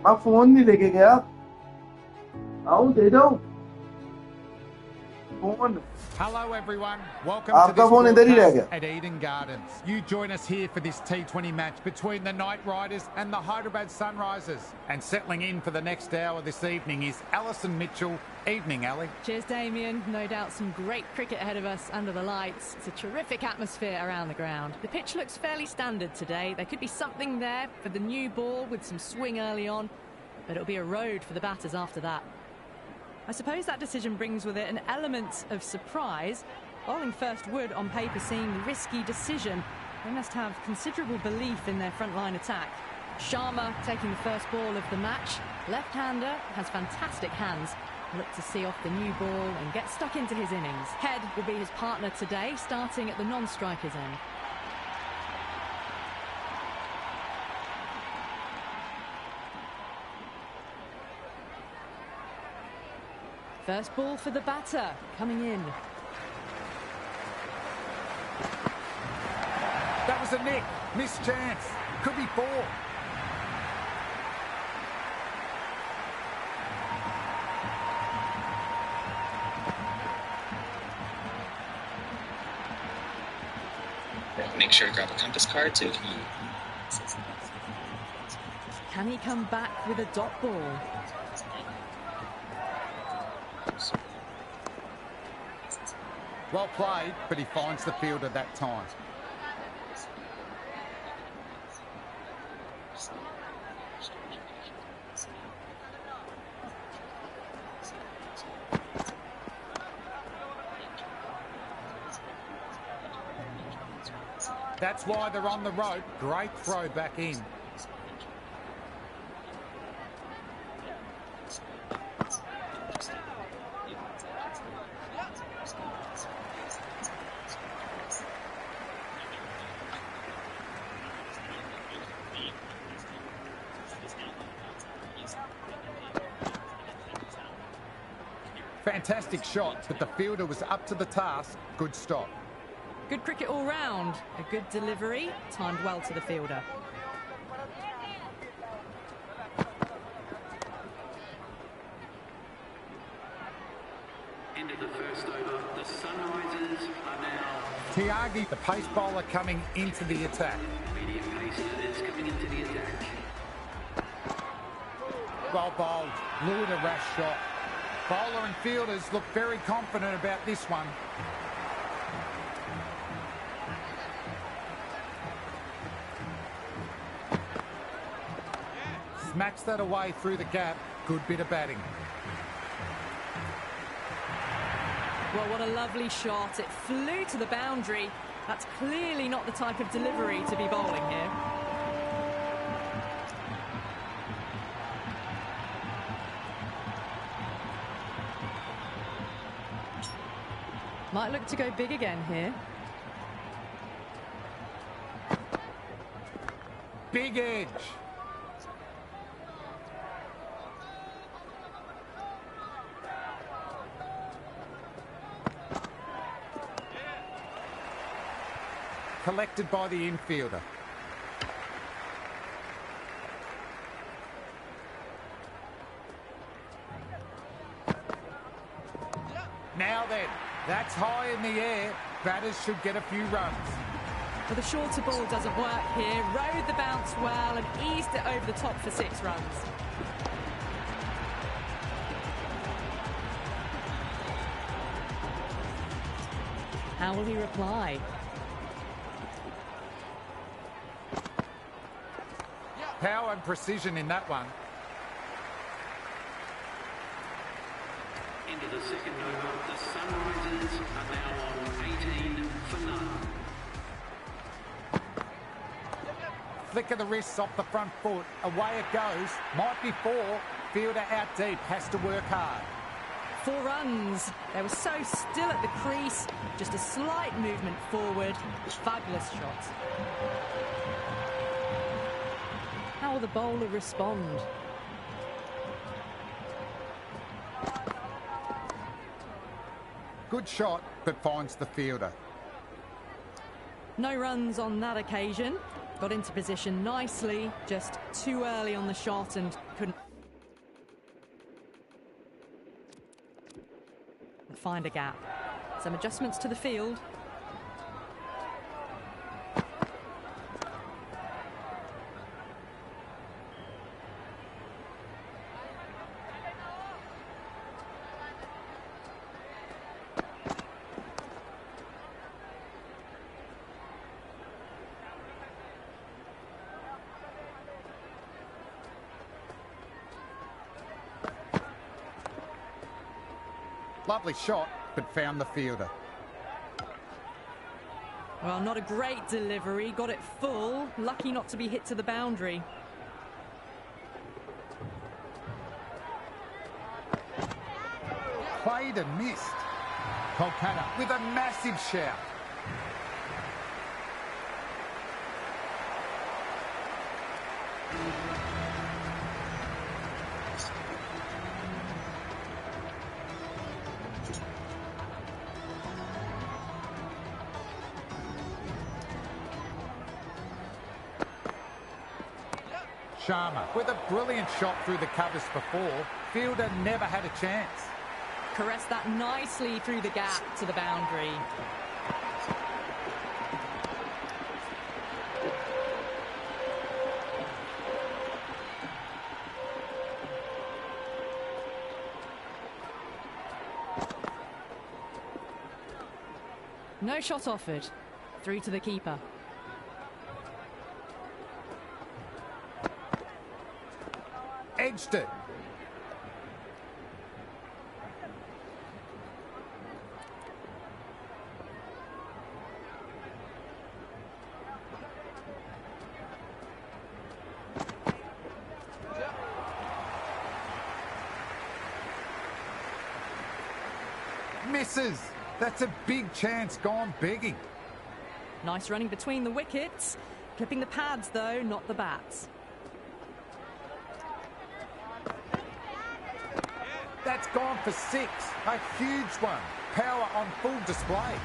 मैं फोन नहीं लेके गया। आओ दे दो phone. Hello everyone, welcome to this broadcast at Eden Gardens. You join us here for this T20 match between the Knight Riders and the Hyderabad Sunrisers. And settling in for the next hour this evening is Alison Mitchell. Evening, Ali. Cheers, Damien. No doubt some great cricket ahead of us under the lights. It's a terrific atmosphere around the ground. The pitch looks fairly standard today. There could be something there for the new ball with some swing early on, but it'll be a road for the batters after that. I suppose that decision brings with it an element of surprise. Bowling first would, on paper, seem the risky decision. They must have considerable belief in their frontline attack. Sharma taking the first ball of the match. Left-hander, has fantastic hands. Look to see off the new ball and get stuck into his innings. Head will be his partner today, starting at the non-striker's end. First ball for the batter, coming in. That was a nick, missed chance, could be four. Make sure to grab a compass card too. Can he come back with a dot ball? Well played, but he finds the field at that time. That's why they're on the rope. Great throw back in. Fantastic shot, but the fielder was up to the task. Good stop. Good cricket all round. A good delivery, timed well to the fielder. End of the first over. The Sunrisers are now... Tyagi, the pace bowler, coming into the attack. Medium pace is coming into the attack. Well bowled, lured a rash shot. Bowler and fielders look very confident about this one. Smacks that away through the gap. Good bit of batting. Well, what a lovely shot. It flew to the boundary. That's clearly not the type of delivery to be bowling here. Might look to go big again here. Big edge. Collected by the infielder. Now then, that's high in the air. Batters should get a few runs. Well, the shorter ball doesn't work here. Rode the bounce well and eased it over the top for 6 runs. How will he reply? Power and precision in that one. Into the second over. The Sunrisers are now on 18 for none. Flick of the wrists off the front foot. Away it goes. Might be 4. Fielder out deep. Has to work hard. 4 runs. They were so still at the crease. Just a slight movement forward. Fabulous shot. How will the bowler respond? Good shot, but finds the fielder. No runs on that occasion. Got into position nicely, just too early on the shot and couldn't find a gap. Some adjustments to the field. Lovely shot, but found the fielder. Well, not a great delivery. Got it full. Lucky not to be hit to the boundary. Played and missed. Kolkata with a massive shout. Sharma with a brilliant shot through the covers before. Fielder never had a chance. Caressed that nicely through the gap to the boundary. No shot offered. Through to the keeper. Edged it. Misses. That's a big chance gone begging. Nice running between the wickets. Clipping the pads though, not the bats. That's gone for 6. A huge one. Power on full display.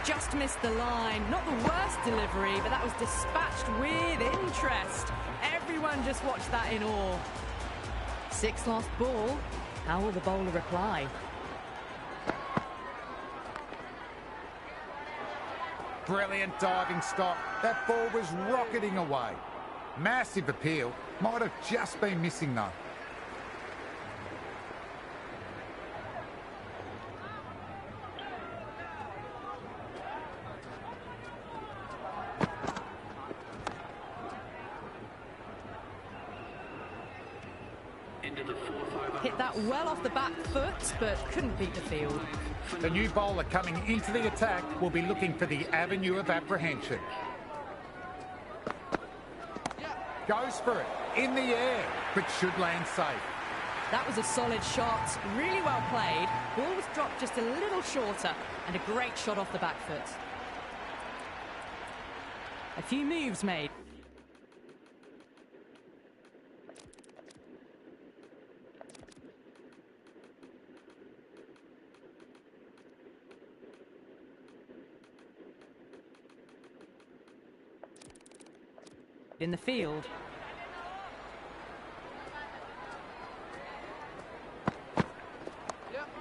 Just missed the line. Not the worst delivery, but that was dispatched with interest. Everyone just watched that in awe. 6 lost ball. How will the bowler reply? Brilliant diving stop. That ball was rocketing away. Massive appeal. Might have just been missing though. Hit that well off the back foot, but couldn't beat the field. The new bowler coming into the attack will be looking for the avenue of apprehension. Goes for it, in the air, but should land safe. That was a solid shot, really well played. Ball was dropped just a little shorter, and a great shot off the back foot. A few moves made. In the field.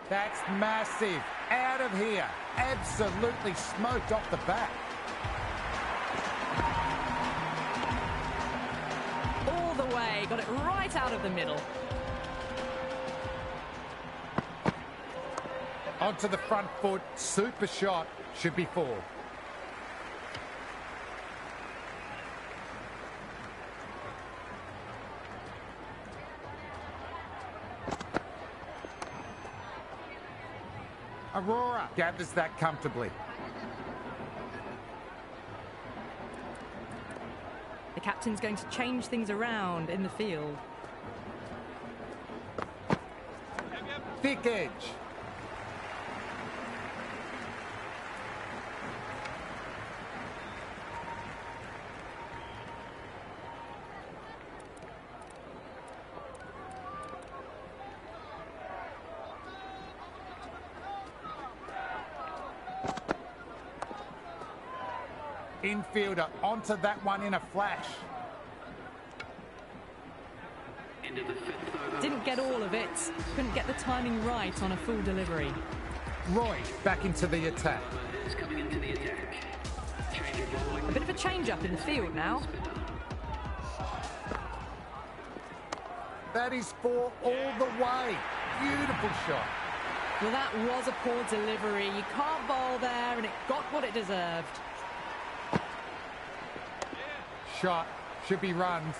That's massive. Out of here. Absolutely smoked off the bat. All the way. Got it right out of the middle. Onto the front foot. Super shot. Should be 4. Aurora gathers that comfortably. The captain's going to change things around in the field. Thick edge. Infielder onto that one in a flash. Into the fifth over. Didn't get all of it. Couldn't get the timing right on a full delivery. Roy back into the attack. Is coming into the attack. Change of bowling. A bit of a change-up in the field now. That is 4 all the way. Beautiful shot. Well, that was a poor delivery. You can't bowl there, and it got what it deserved. Shot. Should be runs.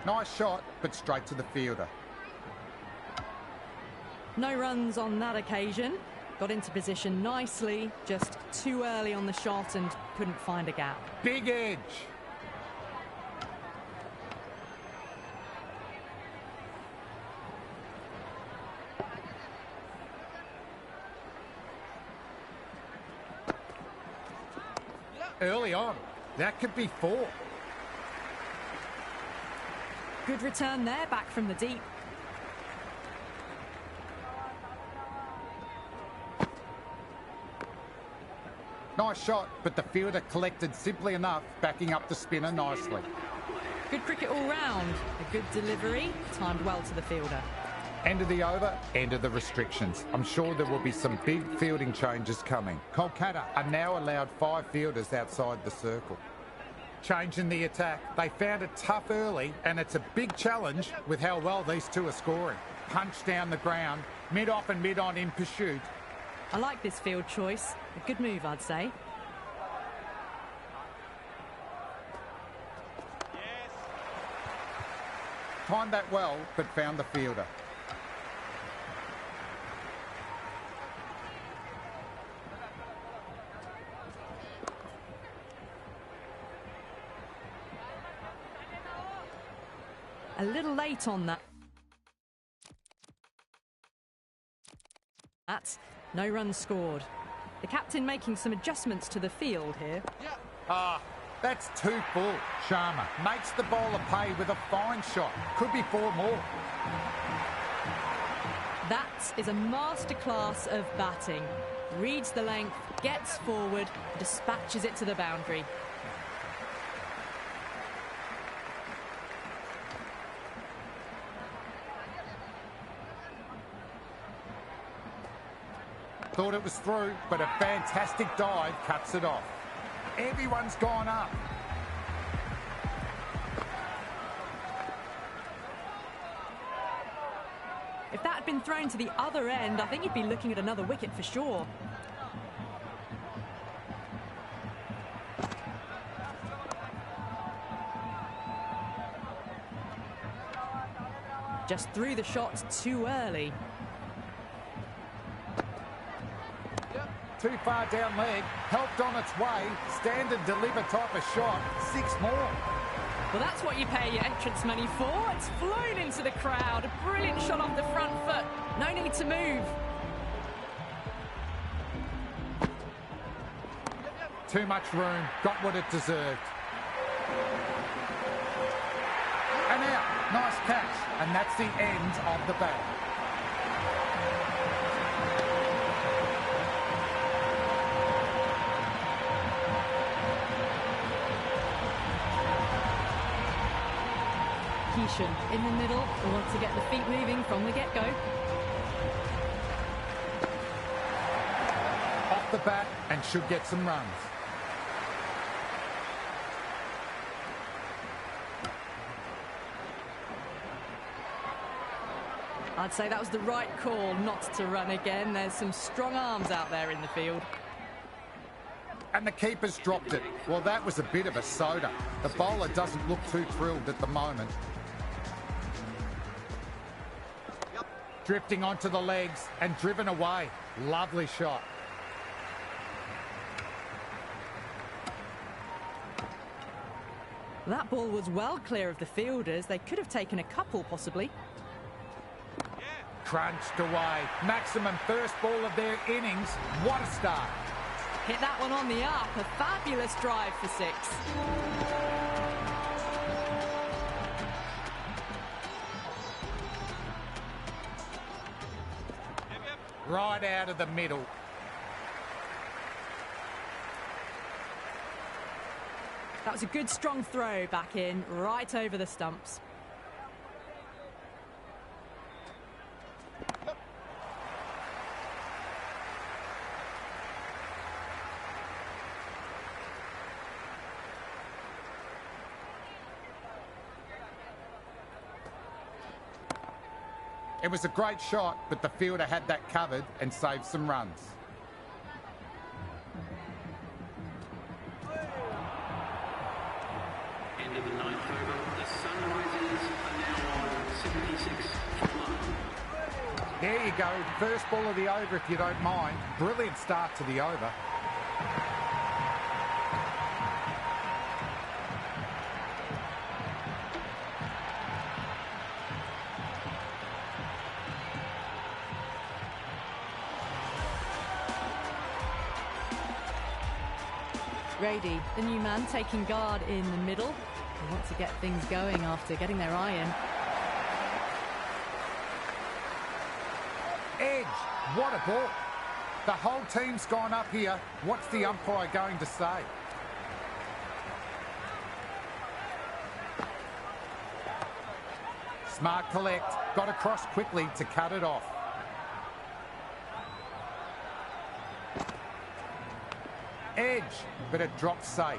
Nice shot, but straight to the fielder. No runs on that occasion. Got into position nicely, just too early on the shot and couldn't find a gap. Big edge. Early on. That could be 4. Good return there, back from the deep. Nice shot, but the fielder collected simply enough, backing up the spinner nicely. Good cricket all round. A good delivery, timed well to the fielder. End of the over, end of the restrictions. I'm sure there will be some big fielding changes coming. Kolkata are now allowed 5 fielders outside the circle. Change in the attack. They found it tough early, and it's a big challenge with how well these two are scoring. Punch down the ground, mid-off and mid-on in pursuit. I like this field choice. A good move, I'd say. Timed that well, but found the fielder. A little late on that. No runs scored. The captain making some adjustments to the field here. That's 2 full. Sharma makes the bowler pay with a fine shot. Could be 4 more. That is a masterclass of batting. Reads the length, gets forward, dispatches it to the boundary. Thought it was through, but a fantastic dive cuts it off. Everyone's gone up. If that had been thrown to the other end, I think you'd be looking at another wicket for sure. Just threw the shot too early. Too far down leg, helped on its way, standard deliver type of shot, 6 more. Well, that's what you pay your entrance money for. It's flown into the crowd. A brilliant shot off the front foot. No need to move. Too much room, got what it deserved. And out, nice catch, and that's the end of the bat. In the middle, we want to get the feet moving from the get-go. Off the bat and should get some runs. I'd say that was the right call not to run again. There's some strong arms out there in the field. And the keeper's dropped it. Well, that was a bit of a soda. The bowler doesn't look too thrilled at the moment. Drifting onto the legs and driven away. Lovely shot. That ball was well clear of the fielders. They could have taken a couple, possibly. Crunched away. Maximum first ball of their innings. What a start. Hit that one on the up. A fabulous drive for 6. right out of the middle. That was a good strong throw back in, right over the stumps. It was a great shot, but the fielder had that covered and saved some runs. End of the ninth over. The Sunrisers are now on 76 for one. There you go. First ball of the over, if you don't mind. Brilliant start to the over. Grady, the new man, taking guard in the middle. They want to get things going after getting their eye in. Edge, what a ball. The whole team's gone up here. What's the umpire going to say? Smart collect, got across quickly to cut it off. Edge, but it dropped safe.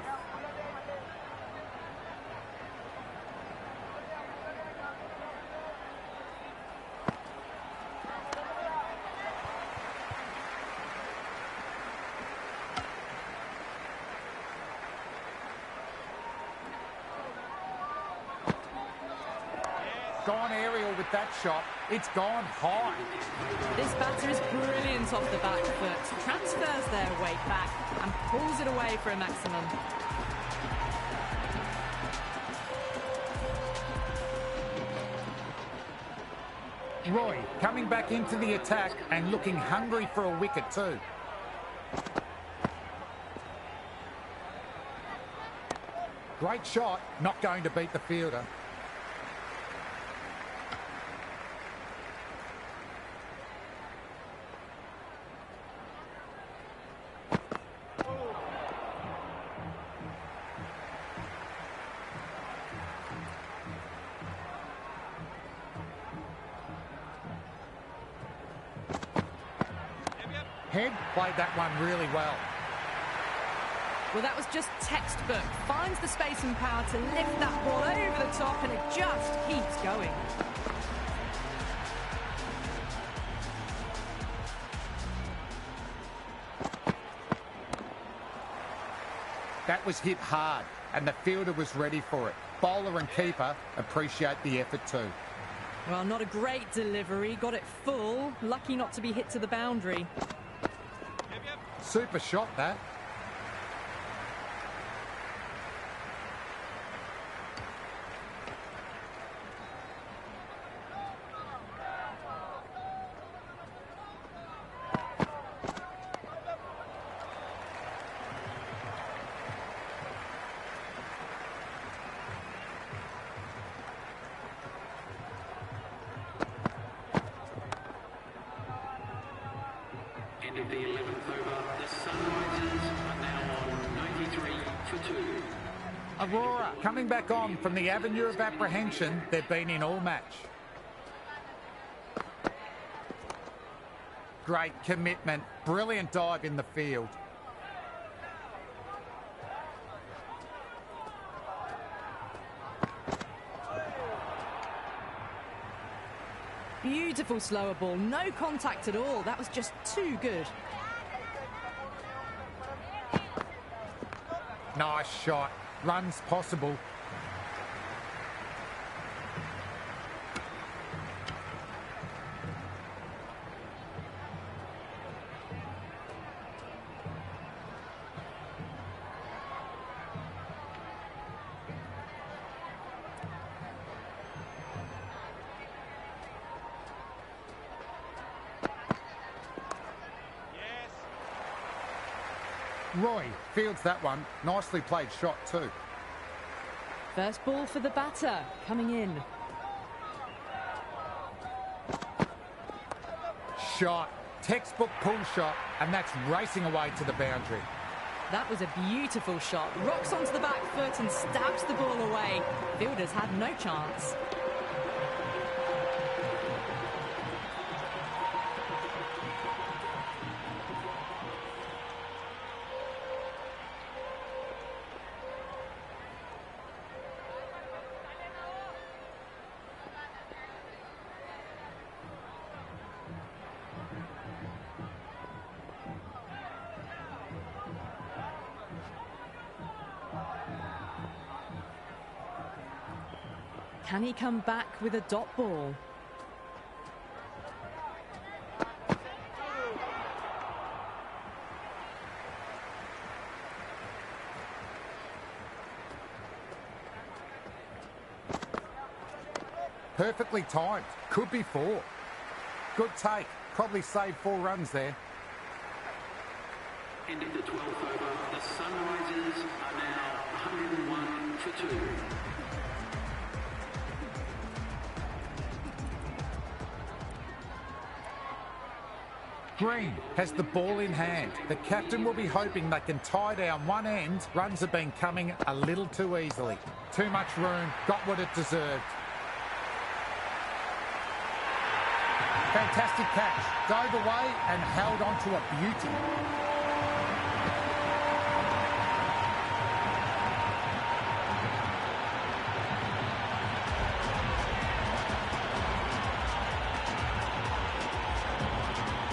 Gone aerial with that shot. It's gone high. This batter is brilliant off the back foot. Transfers their weight back and pulls it away for a maximum. Roy coming back into the attack and looking hungry for a wicket too. Great shot, not going to beat the fielder. Head played that one really well. Well, that was just textbook. Finds the space and power to lift that ball over the top, and it just keeps going. That was hit hard, and the fielder was ready for it. Bowler and keeper appreciate the effort too. Well, not a great delivery. Got it full. Lucky not to be hit to the boundary. Super shot, that. End of the 11th over. The Sunrisers are now on 93 for two. Aurora coming back on from the avenue of apprehension they've been in all match. Great commitment, brilliant dive in the field. Beautiful slower ball, no contact at all. That was just too good. Nice shot, runs possible. Roy fields that one. Nicely played shot too. First ball for the batter, coming in. Shot. Textbook pull shot, and that's racing away to the boundary. That was a beautiful shot. Rocks onto the back foot and stabs the ball away. Fielders had no chance. Can he come back with a dot ball? Perfectly timed. Could be 4. Good take. Probably saved 4 runs there. End of the 12th over. The Sunrisers are now 101 for 2. Green has the ball in hand. The captain will be hoping they can tie down one end. Runs have been coming a little too easily. Too much room, got what it deserved. Fantastic catch. Dove away and held on to a beauty.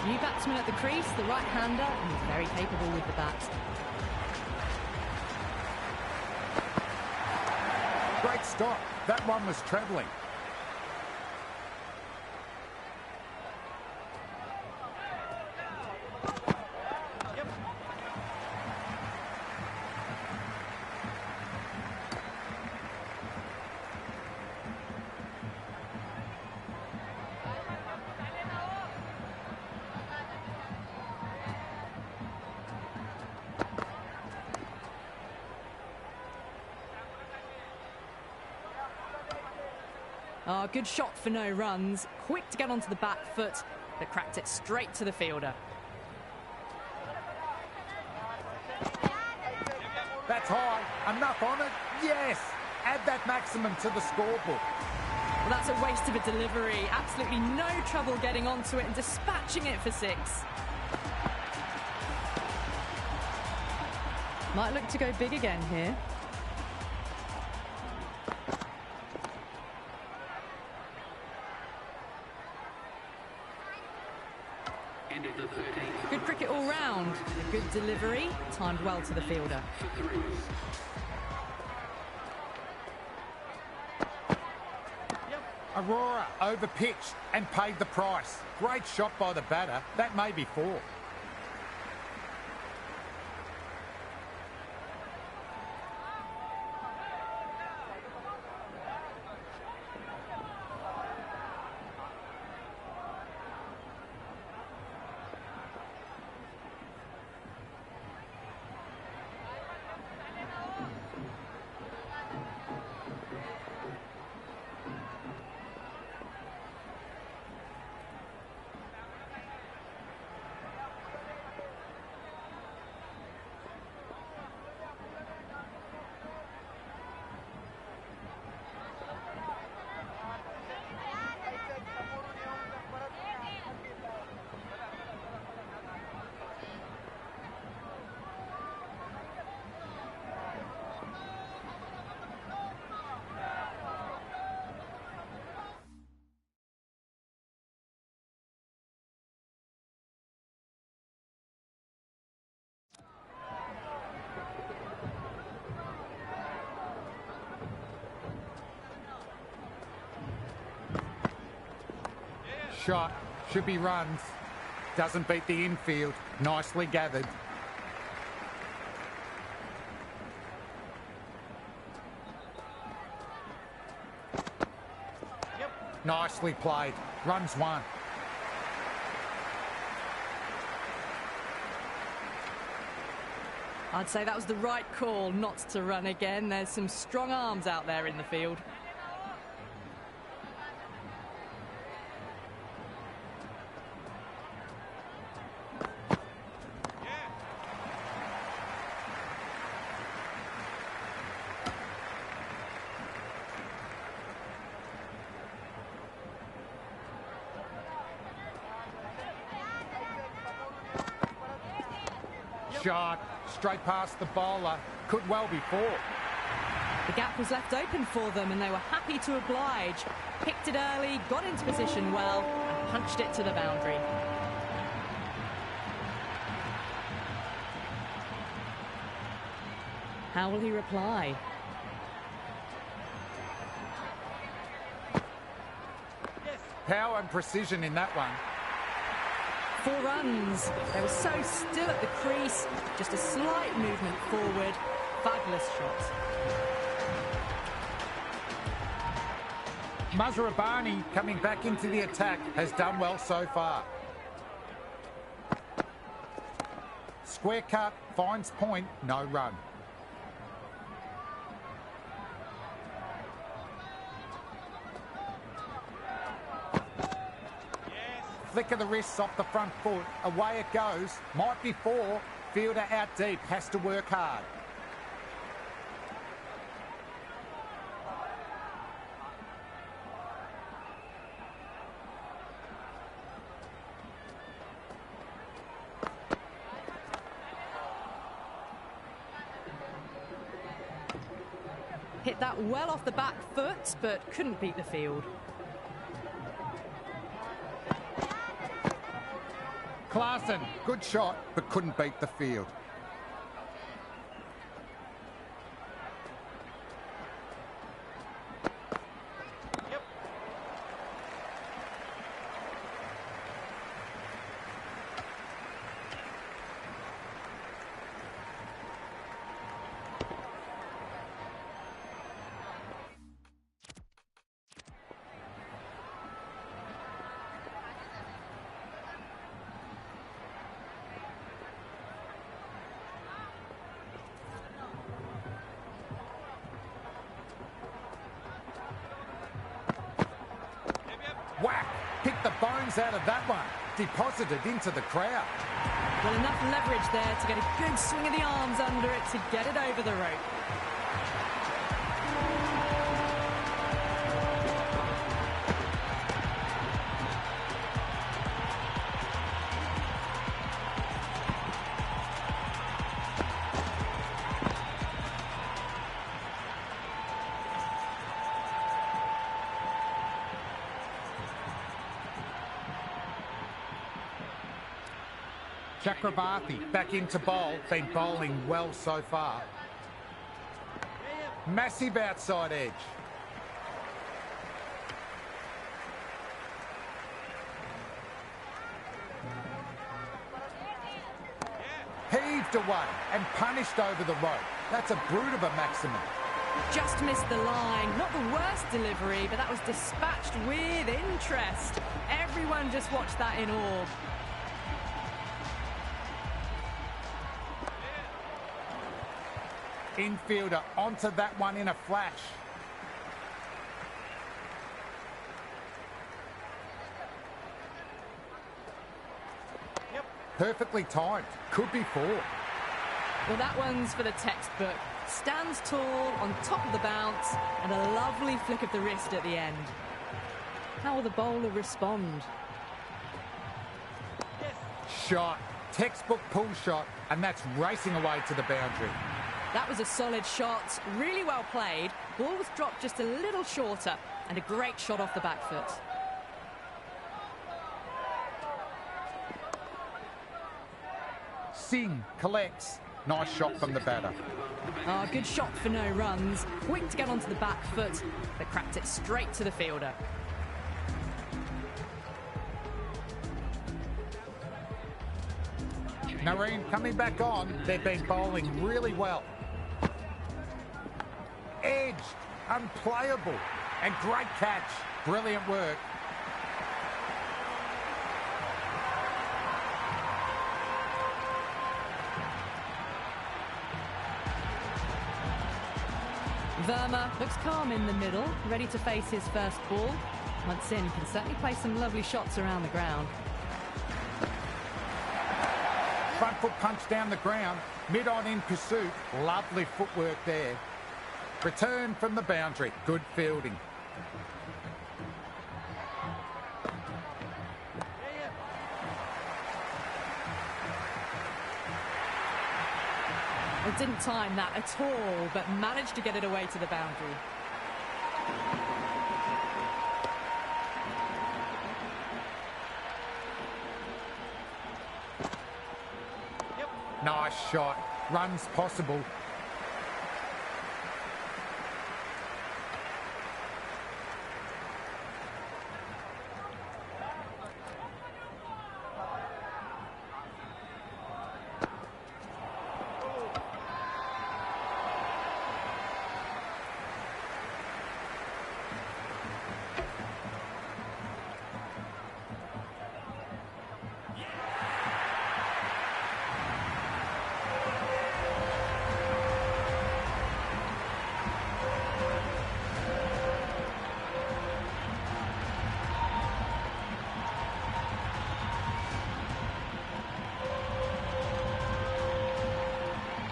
New batsman at the crease, the right-hander, and he's very capable with the bat. Great stop. That one was travelling. Oh, good shot for no runs. Quick to get onto the back foot, but cracked it straight to the fielder. That's high. Enough on it? Yes. Add that maximum to the scorebook. Well, that's a waste of a delivery. Absolutely no trouble getting onto it and dispatching it for 6. Might look to go big again here. Good cricket all round. A good delivery, timed well to the fielder. Aurora over-pitched and paid the price. Great shot by the batter. That may be 4. Shot. Should be runs. Doesn't beat the infield. Nicely gathered. Nicely played. Runs 1. I'd say that was the right call not to run again. There's some strong arms out there in the field. shot. Straight past the bowler. Could well be four. The gap was left open for them and they were happy to oblige. Picked it early, got into position well, and punched it to the boundary. How will he reply? Power and precision in that one. 4 runs. They were so still at the crease. Just a slight movement forward. Fabulous shot. Mazharabani coming back into the attack has done well so far. Square cut, finds point, no run. Flick of the wrists off the front foot. Away it goes. Might be 4. Fielder out deep. Has to work hard. Hit that well off the back foot, but couldn't beat the field. Klaasen, good shot, but couldn't beat the field. Whack! Picked the bones out of that one. Deposited into the crowd. Well, enough leverage there to get a good swing of the arms under it to get it over the rope. Chakrabarti back into bowl. Been bowling well so far. Massive outside edge. Heaved away and punished over the rope. That's a brute of a maximum. Just missed the line. Not the worst delivery, but that was dispatched with interest. Everyone just watched that in awe. Infielder onto that one in a flash. Perfectly timed. Could be 4. Well, that one's for the textbook. Stands tall on top of the bounce and a lovely flick of the wrist at the end. How will the bowler respond? Shot. Textbook pull shot, and that's racing away to the boundary. That was a solid shot, really well played. Ball was dropped just a little shorter and a great shot off the back foot. Singh collects. Nice shot from the batter. Good shot for no runs. Quick to get onto the back foot, but cracked it straight to the fielder. Nareen coming back on. They've been bowling really well. Edged, unplayable, and great catch. Brilliant work. Verma looks calm in the middle, ready to face his first ball. Once in, can certainly play some lovely shots around the ground. Front foot punch down the ground. Mid on in pursuit. Lovely footwork there. Return from the boundary. Good fielding. Well, didn't time that at all, but managed to get it away to the boundary. Nice shot. Runs possible.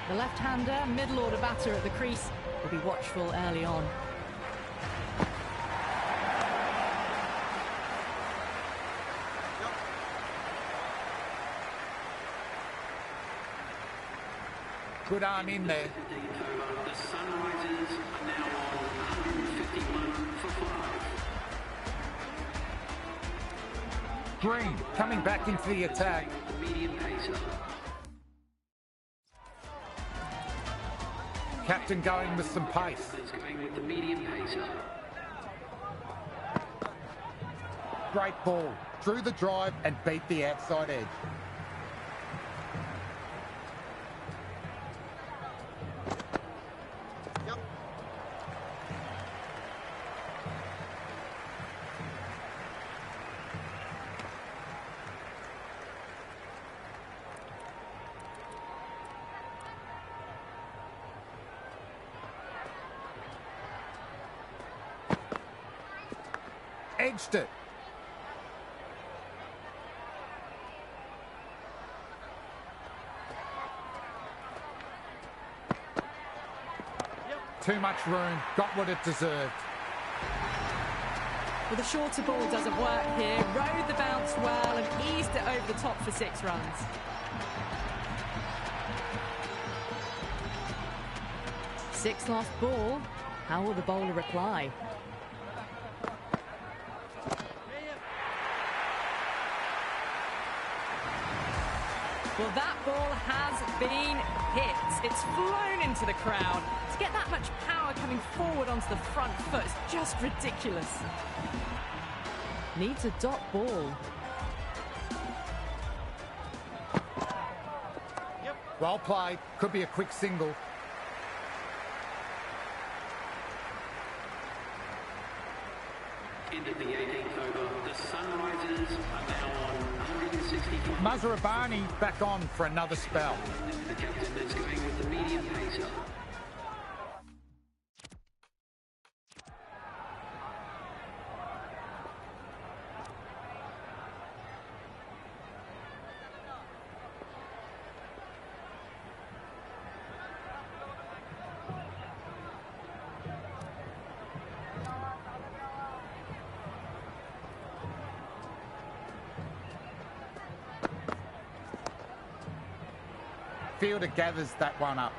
The left-hander, middle-order batter at the crease, will be watchful early on. Good arm in there. The Sunrisers are now on 151 for 5. Green coming back into the attack. The medium pacer. Captain going with some pace. Is going with the medium pacer. Great ball. Drew the drive and beat the outside edge. Edged it. Too much room. Got what it deserved. Well, the shorter ball doesn't work here. Rode the bounce well and eased it over the top for 6 runs. Sixth last ball. How will the bowler reply? Well, that ball has been hit. It's flown into the crowd. To get that much power coming forward onto the front foot is just ridiculous. Needs a dot ball. Well played. Could be a quick single. Into the 18th over. The Sunrisers are now on 165. Mazharabani back on for another spell. The captain is going with the medium pacer. Fielder gathers that one up.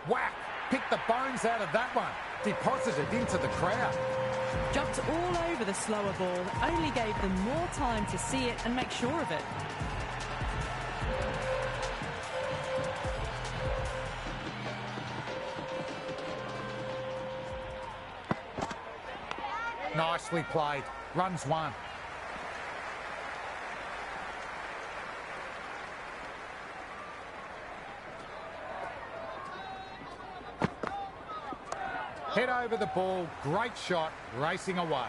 Whack! Picked the bones out of that one. Deposited into the crowd. Jumped all over the slower ball. Only gave them more time to see it and make sure of it. Nicely played. Runs one. Head over the ball. Great shot. Racing away.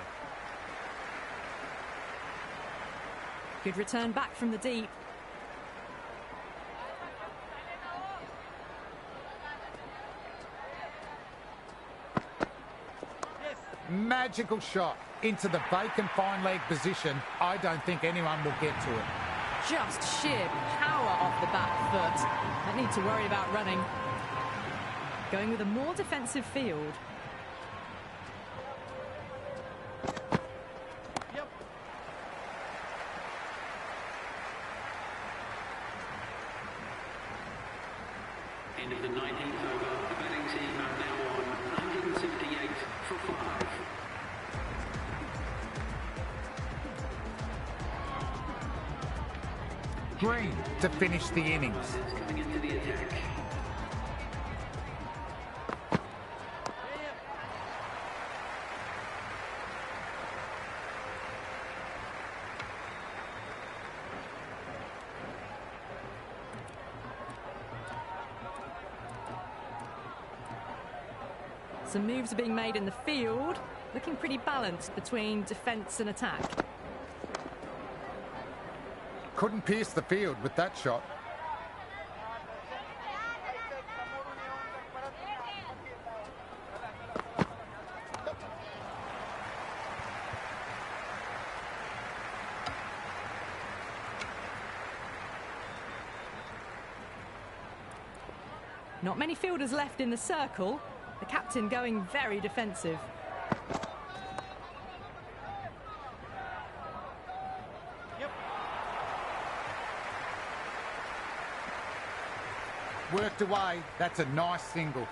Good return back from the deep. Magical shot into the vacant fine leg position. I don't think anyone will get to it. Just sheer power off the back foot. Don't need to worry about running. Going with a more defensive field. green to finish the innings. Coming into the attack. Some moves are being made in the field, looking pretty balanced between defence and attack. Couldn't pierce the field with that shot. Not many fielders left in the circle. The captain going very defensive. Worked away. That's a nice single.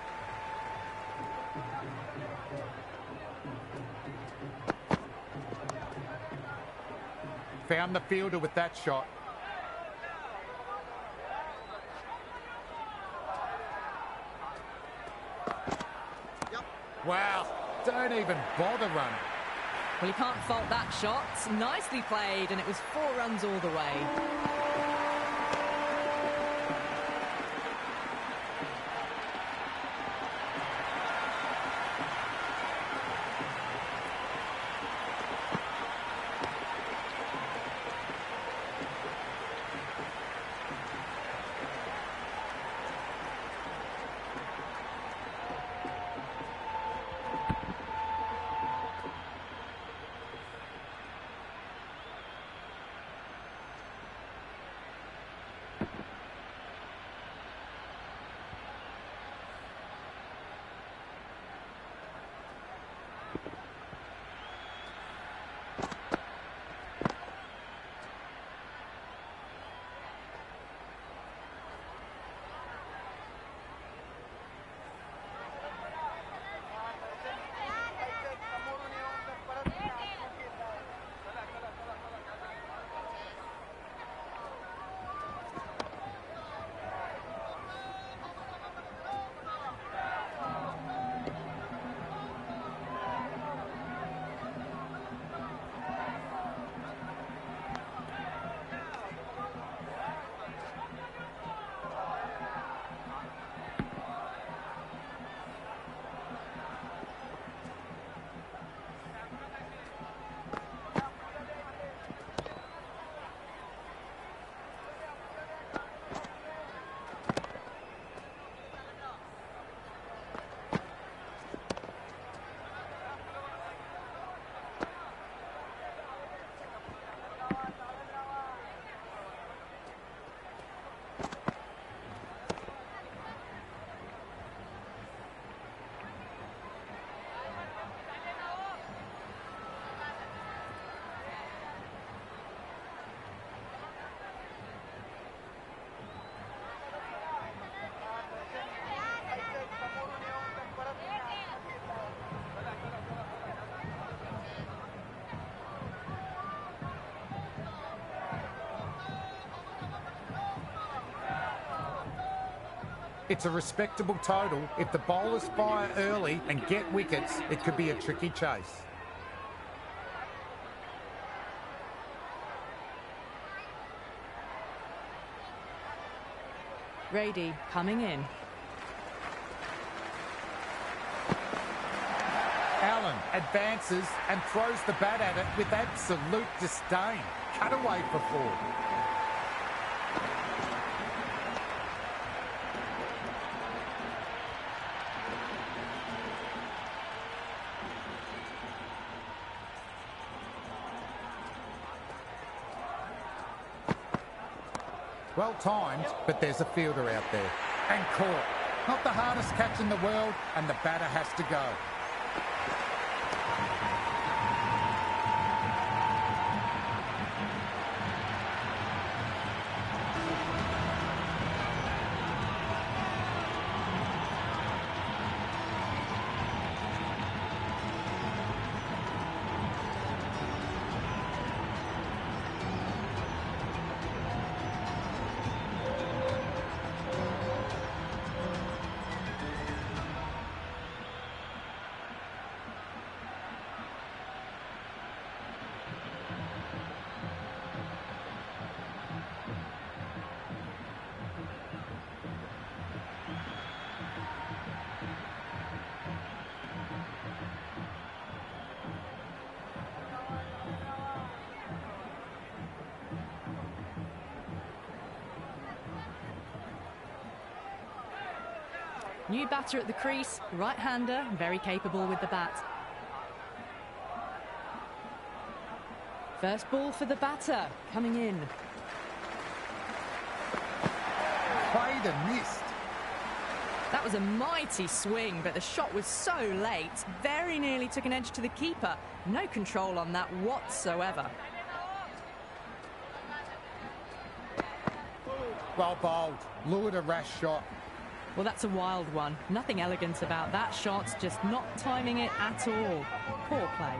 Found the fielder with that shot. Wow, don't even bother running. Well, you can't fault that shot. Nicely played, and it was 4 runs all the way. It's a respectable total. If the bowlers fire early and get wickets, it could be a tricky chase. Grady coming in. Allen advances and throws the bat at it with absolute disdain. Cut away for 4. Well timed, but there's a fielder out there. And caught. Not the hardest catch in the world, and the batter has to go. New batter at the crease, right-hander, very capable with the bat. First ball for the batter, coming in. Played and missed. That was a mighty swing, but the shot was so late. Very nearly took an edge to the keeper. No control on that whatsoever. Well bowled. Lured a rash shot. Well, that's a wild one. Nothing elegant about that shot, just not timing it at all. Poor play.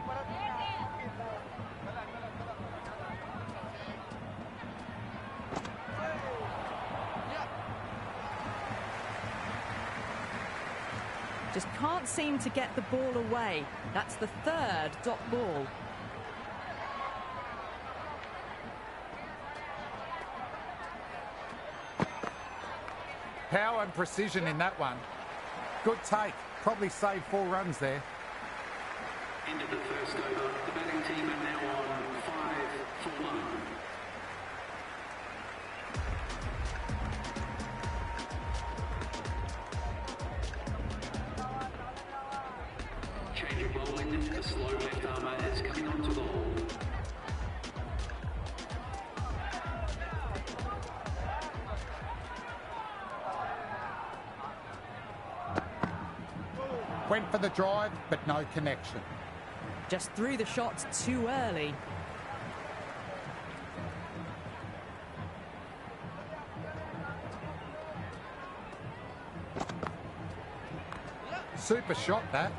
Just can't seem to get the ball away. That's the third dot ball. Power and precision in that one. Good take. Probably saved 4 runs there. End of the first over. The batting team are now on 5 for 1. Change of bowling. The slow left armour is coming onto bowl. Went for the drive, but no connection. Just threw the shot too early. Super shot, that.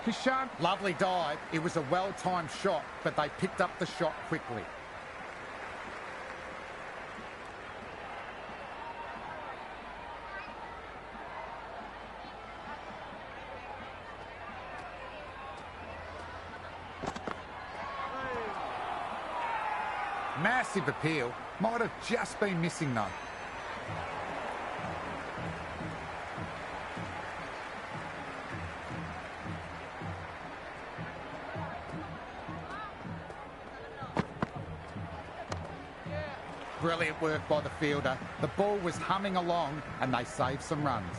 Kishan, lovely dive. It was a well-timed shot, but they picked up the shot quickly. Massive appeal. Might have just been missing though. Brilliant work by the fielder. The ball was humming along and they saved some runs.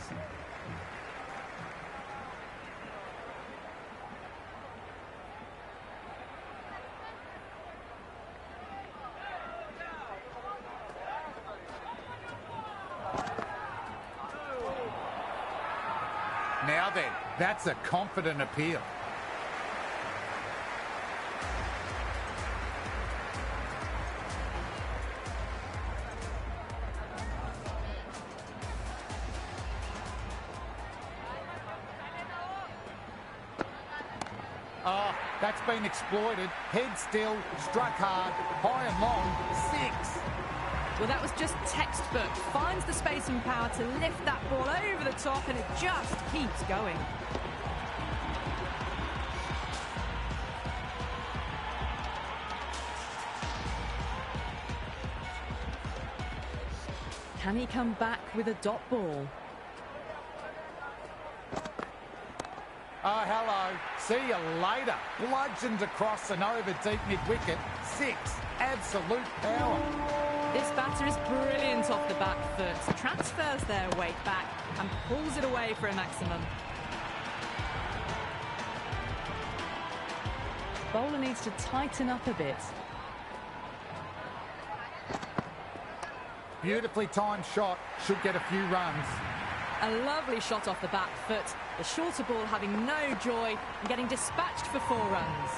Now then, that's a confident appeal. Oh, that's been exploited. Head still, struck hard, high and long, 6. Well, that was just textbook. Finds the space and power to lift that ball over the top, and it just keeps going. Can he come back with a dot ball? Oh, hello. See you later. Bludgeoned across and over deep mid-wicket. 6. Absolute power. This batter is brilliant off the back foot. Transfers their weight back and pulls it away for a maximum. Bowler needs to tighten up a bit. Beautifully timed shot. Should get a few runs. A lovely shot off the back foot. The shorter ball having no joy and getting dispatched for 4 runs.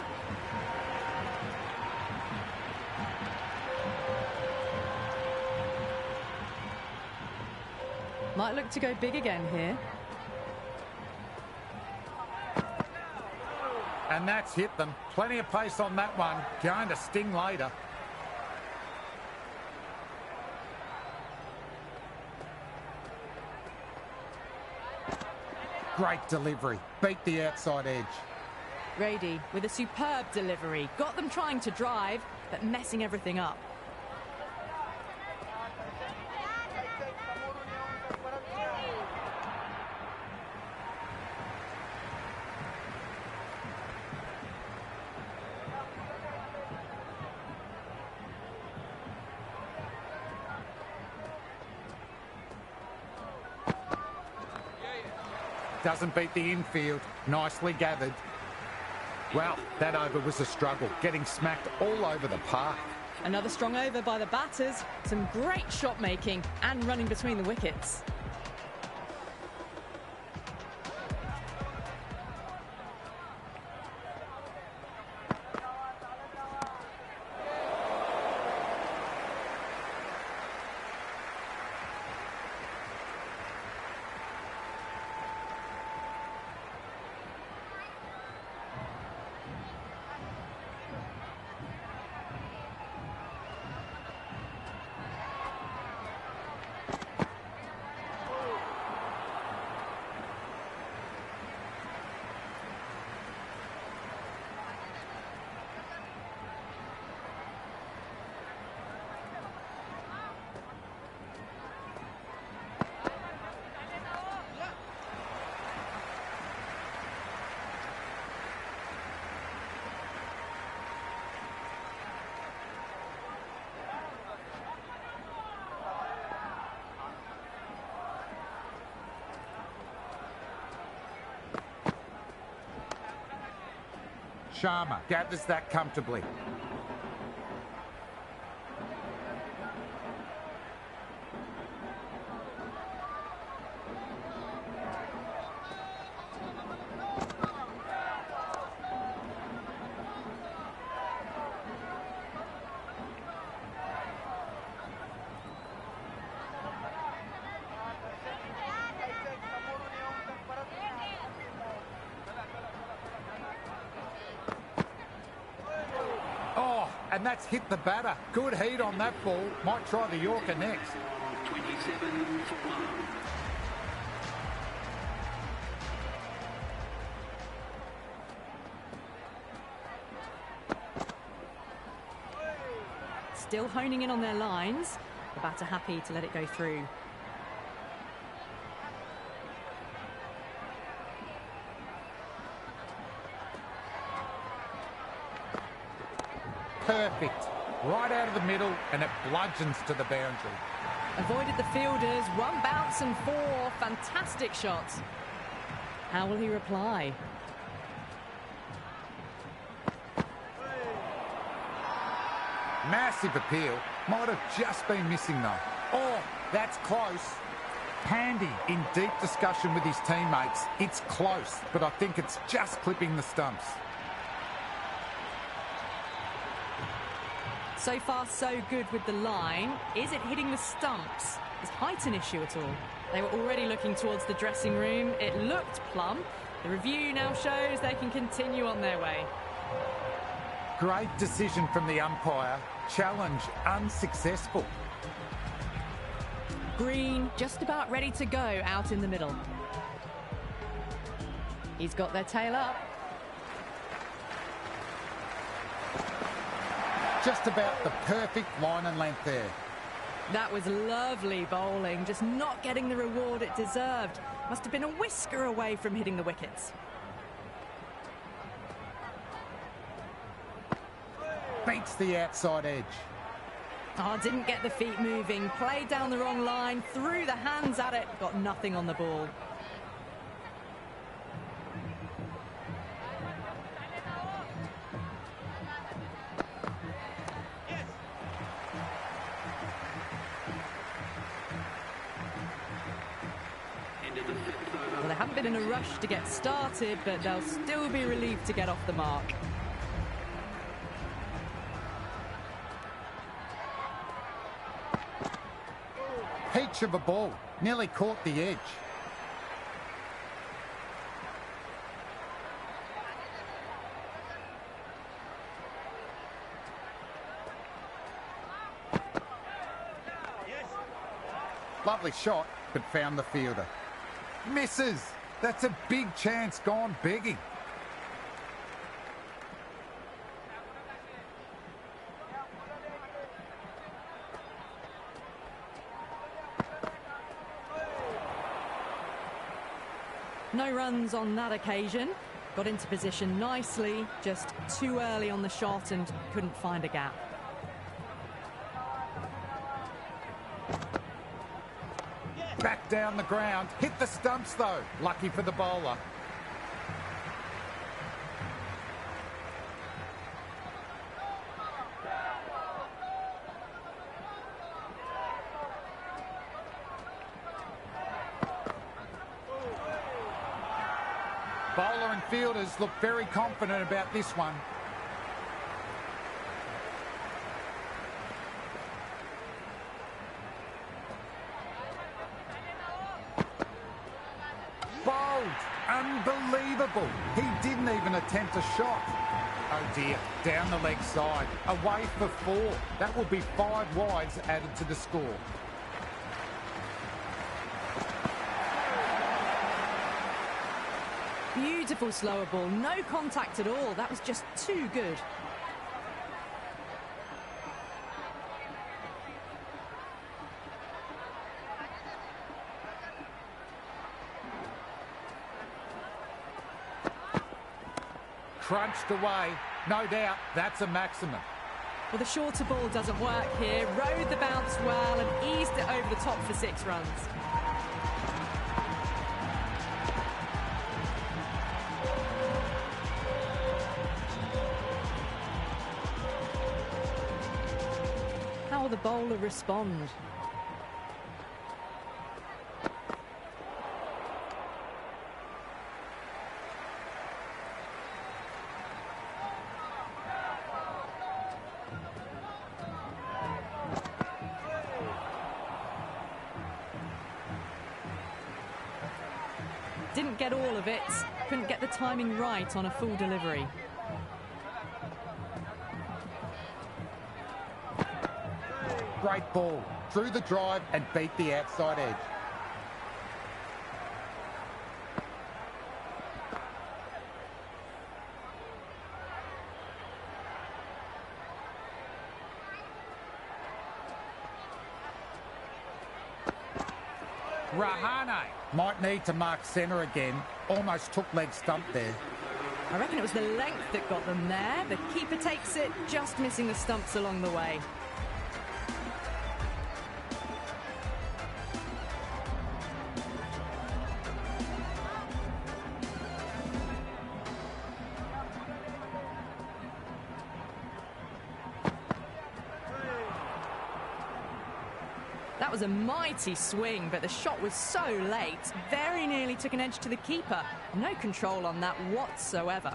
Might look to go big again here. And that's hit them. Plenty of pace on that one. Going to sting later. Great delivery. Beat the outside edge. Grady with a superb delivery. Got them trying to drive, but messing everything up. doesn't beat the infield. Nicely gathered. Well, that over was a struggle, getting smacked all over the park. Another strong over by the batters. Some great shot making and running between the wickets. Sharma gathers that comfortably. And that's hit the batter. Good heat on that ball. Might try the Yorker next. 27 for 1. Still honing in on their lines. The batter happy to let it go through. Perfect. Right out of the middle, and it bludgeons to the boundary. Avoided the fielders. One bounce and 4. Fantastic shots. How will he reply? Massive appeal. Might have just been missing though. Oh, that's close. Handy in deep discussion with his teammates. It's close, but I think it's just clipping the stumps. So far, so good with the line. Is it hitting the stumps? Is height an issue at all? They were already looking towards the dressing room. It looked plumb. The review now shows they can continue on their way. Great decision from the umpire. Challenge unsuccessful. Green just about ready to go out in the middle. He's got their tail up. Just about the perfect line and length there. That was lovely bowling, just not getting the reward it deserved. Must have been a whisker away from hitting the wickets. Beats the outside edge. Oh, didn't get the feet moving. Played down the wrong line, threw the hands at it, got nothing on the ball. Well, they haven't been in a rush to get started, but they'll still be relieved to get off the mark. Peach of a ball. Nearly caught the edge. Lovely shot, but found the fielder. Misses. That's a big chance gone begging. No runs on that occasion. Got into position nicely, just too early on the shot and couldn't find a gap. Back down the ground. Hit the stumps, though. Lucky for the bowler. Bowler and fielders look very confident about this one. Bowled. Unbelievable. He didn't even attempt a shot. Oh dear. Down the leg side. Away for 4. That will be 5 wides added to the score. Beautiful slower ball, no contact at all. That was just too good. Crunched away. No doubt, that's a maximum. Well, the shorter ball doesn't work here. Rode the bounce well and eased it over the top for 6 runs. How will the bowler respond? Didn't get all of it, couldn't get the timing right on a full delivery. Great ball. Through the drive and beat the outside edge. Rahane might need to mark centre again. Almost took leg stump there. I reckon it was the length that got them there. The keeper takes it, just missing the stumps along the way. That was a mighty swing, but the shot was so late, very nearly took an edge to the keeper. No control on that whatsoever.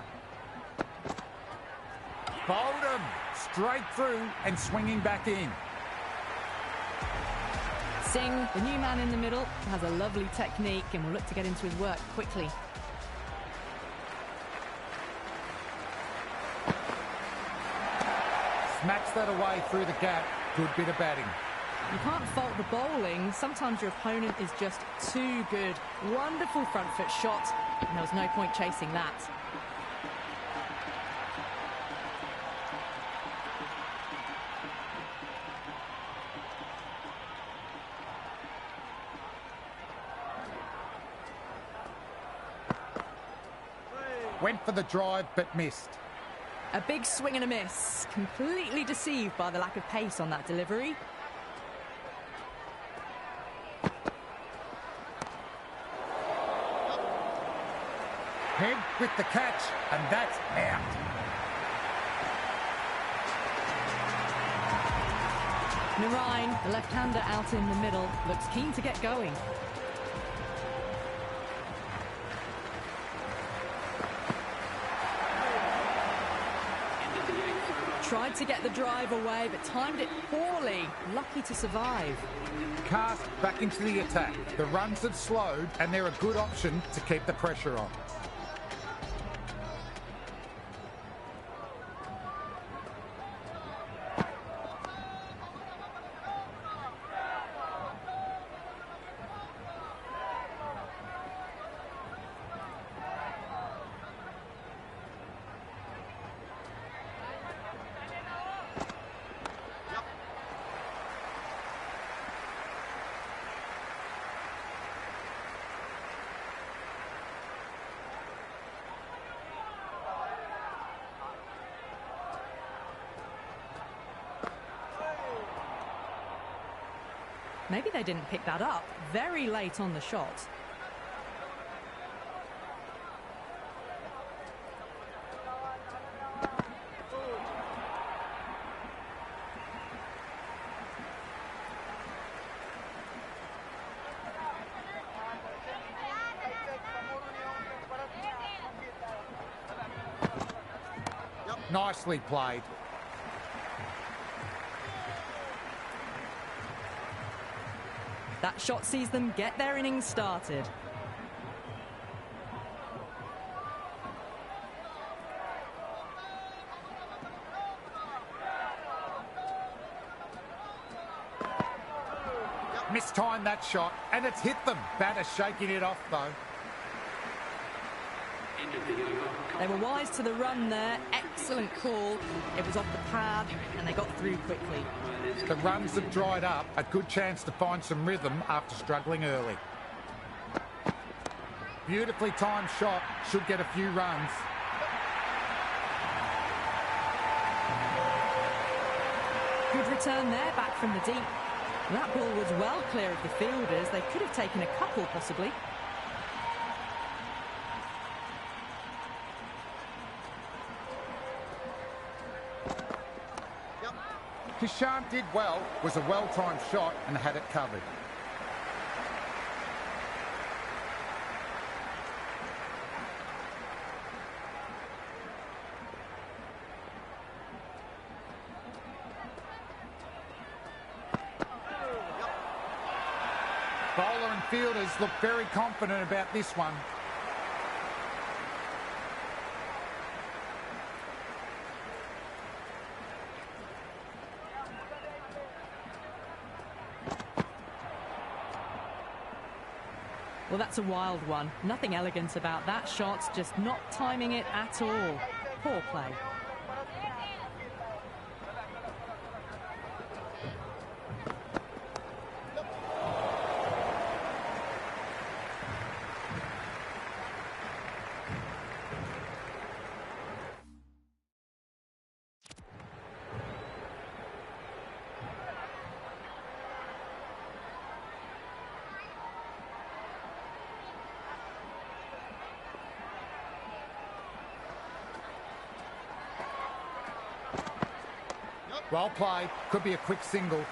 Bowled him straight through and swinging back in. Singh, the new man in the middle, has a lovely technique and will look to get into his work quickly. Smacks that away through the gap. Good bit of batting. You can't fault the bowling. Sometimes your opponent is just too good. Wonderful front foot shot, and there was no point chasing that. Went for the drive but missed. A big swing and a miss. Completely deceived by the lack of pace on that delivery. Head with the catch, and that's out. Narine, the left-hander out in the middle, looks keen to get going. Tried to get the drive away, but timed it poorly. Lucky to survive. Cast back into the attack. The runs have slowed, and they're a good option to keep the pressure on. Maybe they didn't pick that up very late on the shot. Nicely played. That shot sees them get their innings started. Mistimed that shot, and it's hit them. Batter shaking it off, though. They were wise to the run there. Excellent call. It was off the pad, and they got through quickly. The runs have dried up. A good chance to find some rhythm after struggling early. Beautifully timed shot. Should get a few runs. Good return there, back from the deep. That ball was well clear of the fielders. They could have taken a couple, possibly. Kishan did well, was a well-timed shot and had it covered. Bowler and fielders look very confident about this one. Well, that's a wild one. Nothing elegant about that shot, just not timing it at all. Poor play. Well played. Could be a quick single.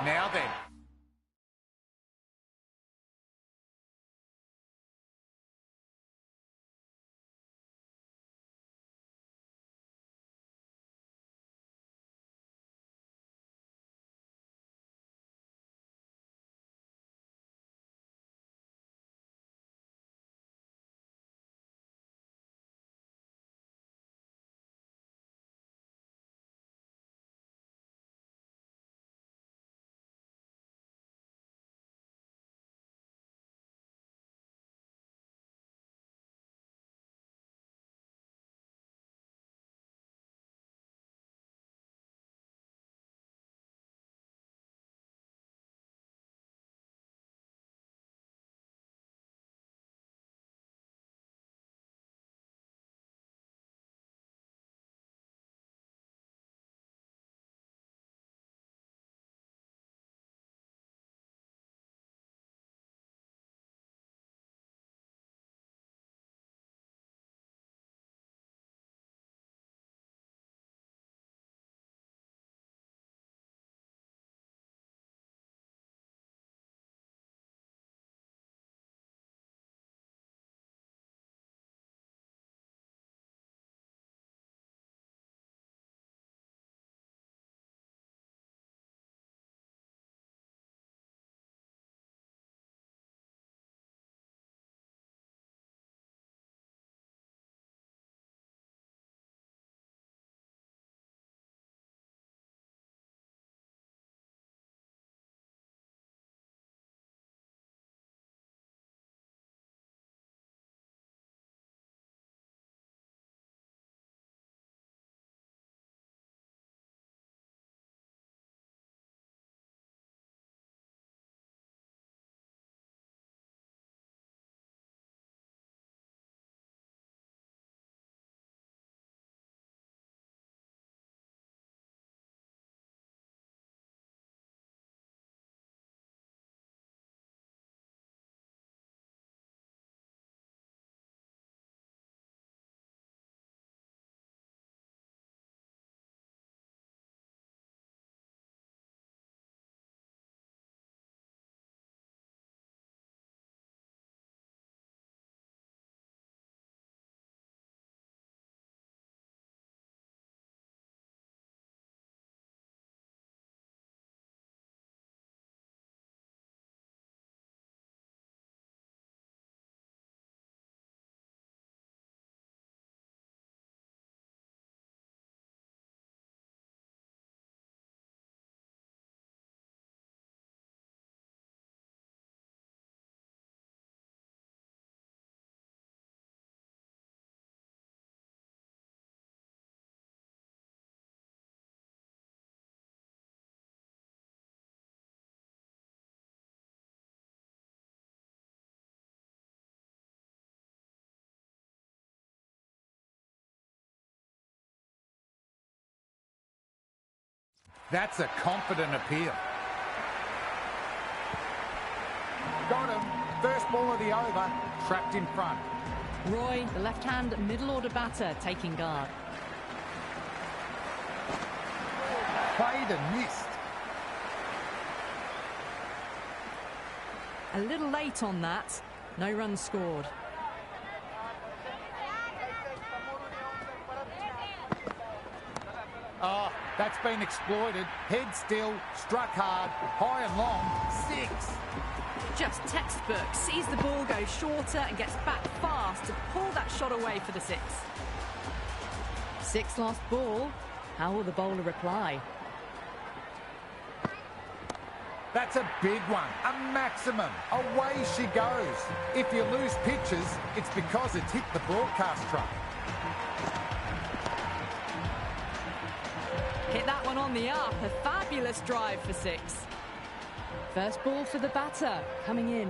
Now then. That's a confident appeal. Got him. First ball of the over, trapped in front. Roy, the left-hand middle-order batter, taking guard. Played and missed. A little late on that. No runs scored. Oh, that's been exploited. Head still, struck hard, high and long, 6. Just textbook. Sees the ball go shorter and gets back fast to pull that shot away for the 6. 6 last ball. How will the bowler reply? That's a big one, a maximum. Away she goes. If you lose pitches, it's because it's hit the broadcast truck. Hit that one on the up. A fabulous drive for 6. First ball for the batter, coming in.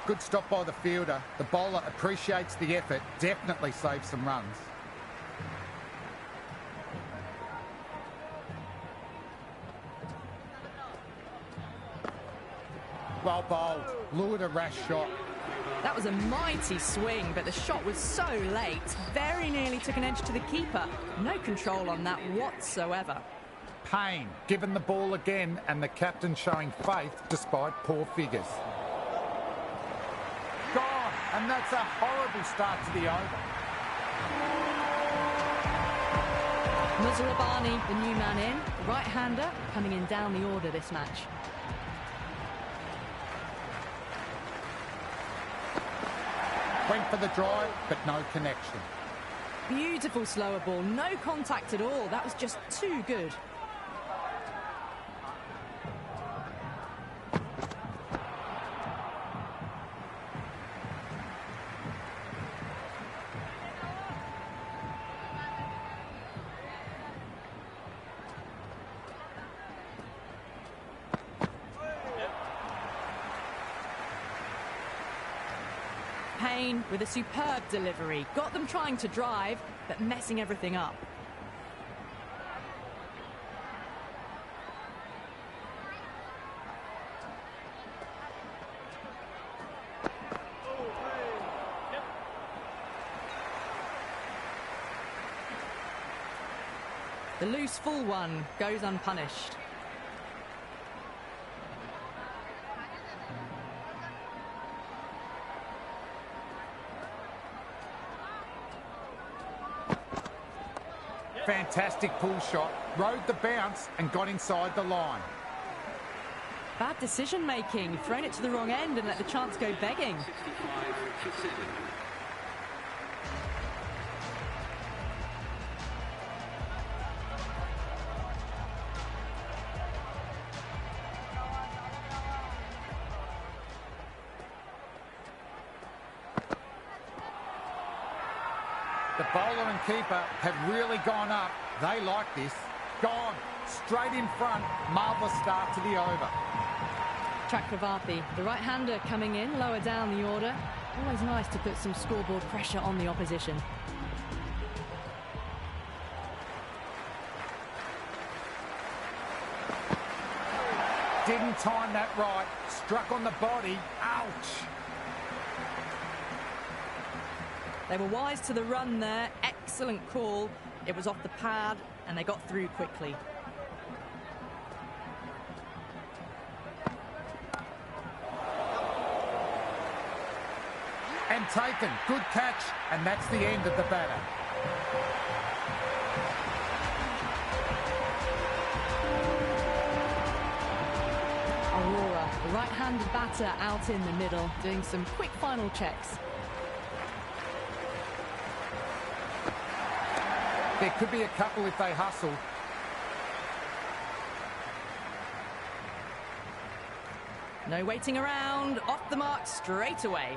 Good stop by the fielder. The bowler appreciates the effort, definitely saves some runs. Well bowled, lured a rash shot. That was a mighty swing, but the shot was so late. Very nearly took an edge to the keeper. No control on that whatsoever. Pain, given the ball again, and the captain showing faith despite poor figures. Gone, and that's a horrible start to the over. Muzarabani, the new man in. The right-hander coming in down the order this match. Went for the drive, but no connection. Beautiful slower ball, no contact at all. That was just too good. Payne with a superb delivery. Got them trying to drive, but messing everything up. The loose full one goes unpunished. Fantastic pull shot, rode the bounce and got inside the line. Bad decision making, thrown it to the wrong end and let the chance go begging. 65 for 7. The bowler and keeper have really gone up. They like this. Gone. Straight in front. Marvellous start to the over. Chakravarthy, the right-hander coming in, lower down the order. Always nice to put some scoreboard pressure on the opposition. Didn't time that right. Struck on the body. Ouch. They were wise to the run there. Excellent call. It was off the pad and they got through quickly. And taken. Good catch. And that's the end of the batter. Aurora, the right-handed batter out in the middle, doing some quick final checks. There could be a couple if they hustle. No waiting around, off the mark straight away.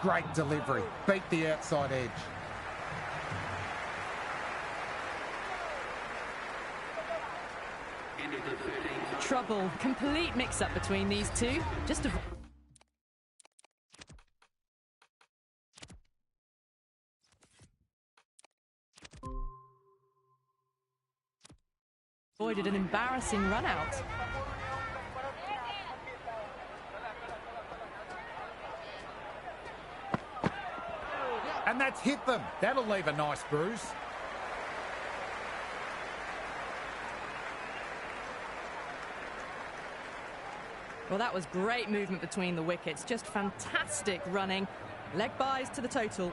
Great delivery. Beat the outside edge. trouble. Complete mix-up between these two. Just avoided an embarrassing run-out. And that's hit them. That'll leave a nice bruise. Well, that was great movement between the wickets. Just fantastic running. Leg byes to the total.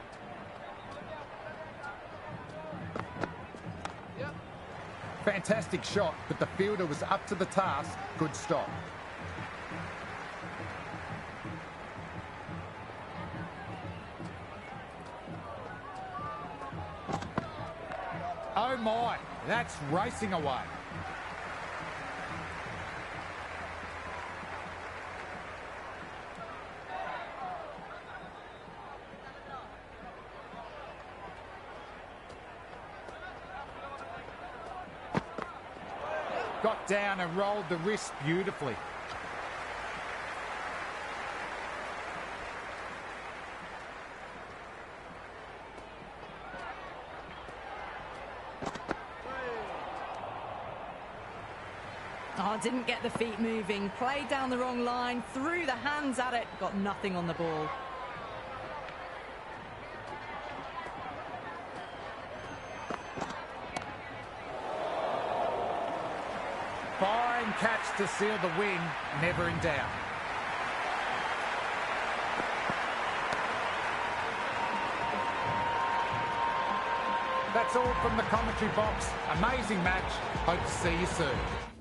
Fantastic shot, but the fielder was up to the task. Good stop. Oh my, that's racing away. Got down and rolled the wrist beautifully. Oh, didn't get the feet moving. Played down the wrong line, threw the hands at it, got nothing on the ball. Fine catch to seal the win, never in doubt. That's all from the commentary box. Amazing match. Hope to see you soon.